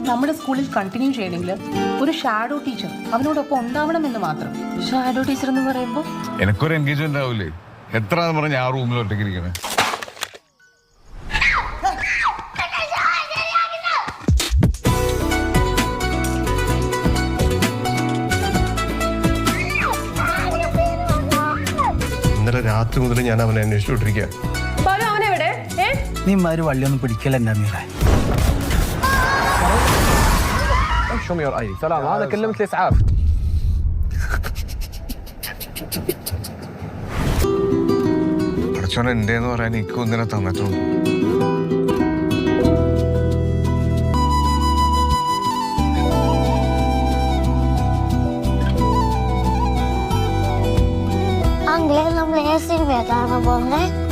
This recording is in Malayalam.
നമ്മുടെ സ്കൂളിൽ കണ്ടിന്യൂ ചെയ്യണമെങ്കിൽ ഒരു ഷാഡോ ടീച്ചർ അവനോടൊപ്പം ഉണ്ടാവണമെന്ന് മാത്രം. ഷാഡോ ടീച്ചർ എന്ന് പറയുമ്പോൾ എനിക്കൊരു എൻഗേജ്മെന്റ് ആവില്ലേ? എത്ര പറഞ്ഞ ആ റൂമിൽ ഒറ്റയ്ക്ക് ഇരിക്കണേ. ഇന്നലെ രാത്രി മുതൽ ഞാൻ അവനെ അന്വേഷിച്ചോണ്ടിരിക്കുക. നീ മാര് വള്ളിയൊന്നും പിടിക്കലെന്നാ മീറ. شو ميور اي سلام هذا كلمت الاسعاف. അടച്ചോനെ എന്തേന്ന് പറയാൻ എനിക്ക് ഒന്നിനെ തന്നിട്ടുണ്ട്. Angle, നമ്മൾ ഏ സിനിമ കാണാൻ പോകുന്നത്?